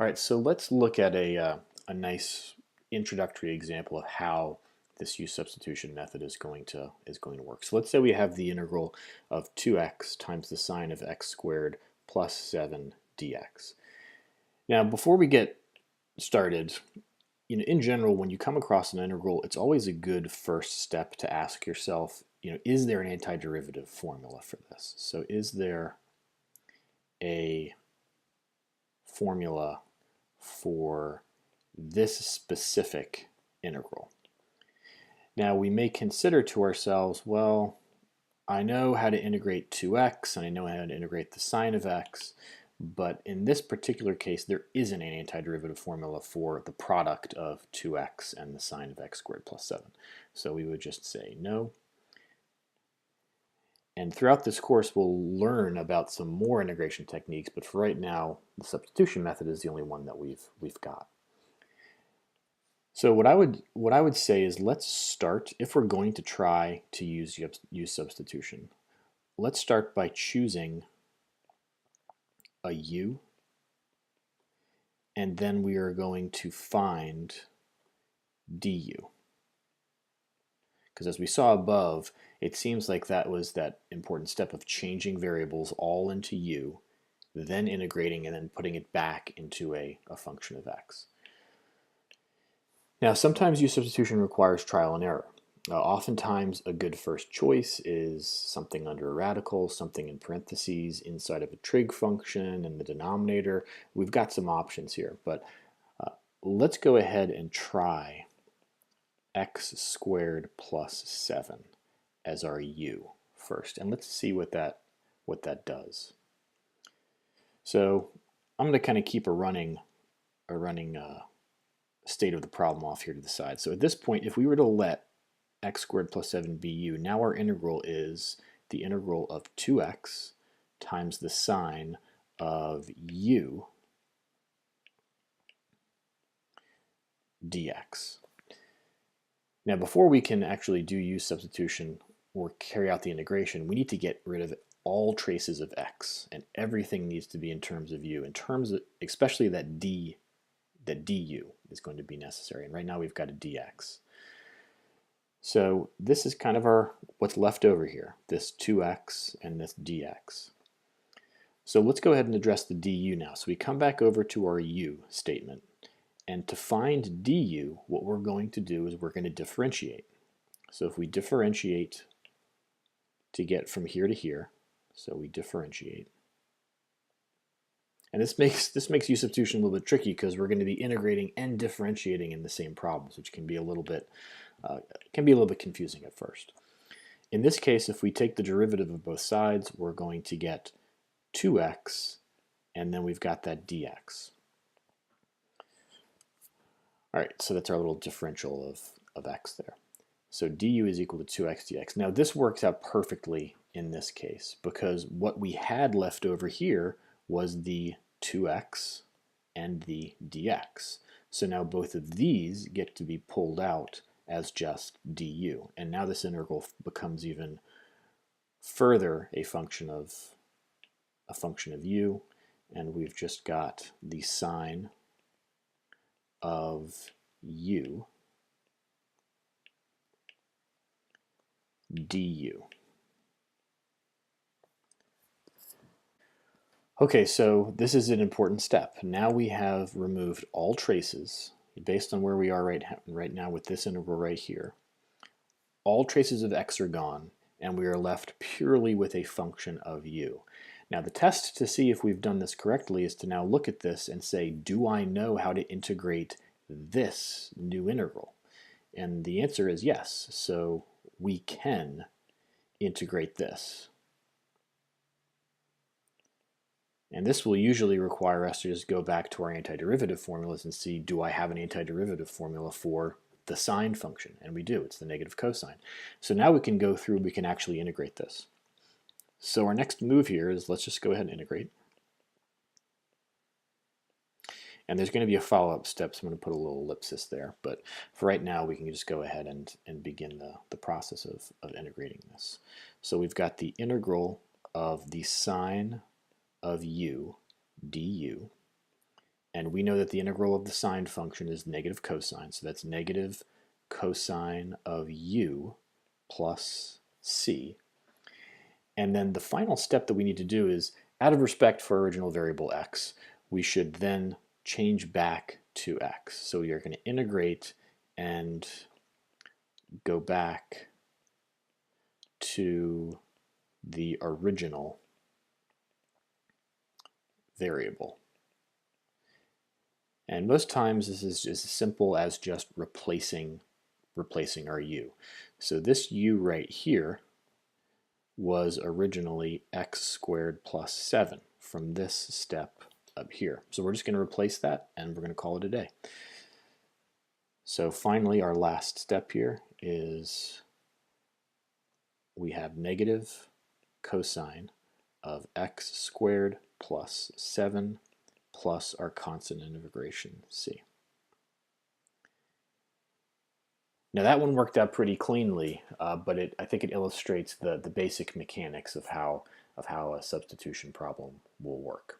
All right, so let's look at a nice introductory example of how this use substitution method is going to work. So let's say we have the integral of 2x times the sine of x squared plus 7 dx. Now, before we get started, in general, when you come across an integral, it's always a good first step to ask yourself, is there an antiderivative formula for this? So is there a formula for this specific integral? Now we may consider to ourselves, well, I know how to integrate 2x and I know how to integrate the sine of x, but in this particular case there isn't an antiderivative formula for the product of 2x and the sine of x squared plus 7. So we would just say no. And throughout this course we'll learn about some more integration techniques, but for right now the substitution method is the only one that we've got. So what I would say is, let's start, if we're going to try to use substitution, let's start by choosing a u, and then we are going to find du. Because as we saw above, it seems like that was that important step of changing variables all into u, then integrating and then putting it back into a function of x. Now, sometimes use substitution requires trial and error. Oftentimes, a good first choice is something under a radical, something in parentheses, inside of a trig function, in the denominator. We've got some options here, but let's go ahead and try x squared plus 7 as our u first, and let's see what that does. So I'm going to kind of keep a running state of the problem off here to the side. So at this point, if we were to let x squared plus 7 be u, now our integral is the integral of 2x times the sine of u dx. Now, before we can actually do use substitution or carry out the integration, we need to get rid of all traces of x, and everything needs to be in terms of u, in terms of especially that du is going to be necessary, and right now we've got a dx. So this is kind of what's left over here, this 2x and this dx. So let's go ahead and address the du now. So we come back over to our u statement, and to find du, what we're going to do is we're going to differentiate. So if we differentiate to get from here to here, so we differentiate. And this makes use substitution a little bit tricky because we're going to be integrating and differentiating in the same problems, which can be a little bit confusing at first. In this case, if we take the derivative of both sides, we're going to get 2x, and then we've got that dx. All right, so that's our little differential of x there. So du is equal to 2x dx. Now this works out perfectly in this case because what we had left over here was the 2x and the dx. So now both of these get to be pulled out as just du. And now this integral becomes even further a function of u, and we've just got the sine of u du. Okay, so this is an important step. Now we have removed all traces based on where we are right now with this integral right here. All traces of x are gone, and we are left purely with a function of u. Now the test to see if we've done this correctly is to now look at this and say, do I know how to integrate this new integral? And the answer is yes, so we can integrate this. And this will usually require us to just go back to our antiderivative formulas and see, do I have an antiderivative formula for the sine function? And we do, it's the negative cosine. So now we can go through, we can actually integrate this. So our next move here is, let's just go ahead and integrate. And there's going to be a follow-up step, so I'm going to put a little ellipsis there. But for right now, we can just go ahead and begin the process of integrating this. So we've got the integral of the sine of u du And we know that the integral of the sine function is negative cosine, so that's negative cosine of u plus c. And then the final step that we need to do is, out of respect for original variable x, we should then change back to x. So we are going to integrate and go back to the original variable. And most times this is as simple as just replacing our u. So this u right here was originally x squared plus 7 from this step up here. So we're just going to replace that, and we're going to call it a day. So finally, our last step here is we have negative cosine of x squared plus 7 plus our constant integration c. Now that one worked out pretty cleanly, but I think it illustrates the basic mechanics of how a substitution problem will work.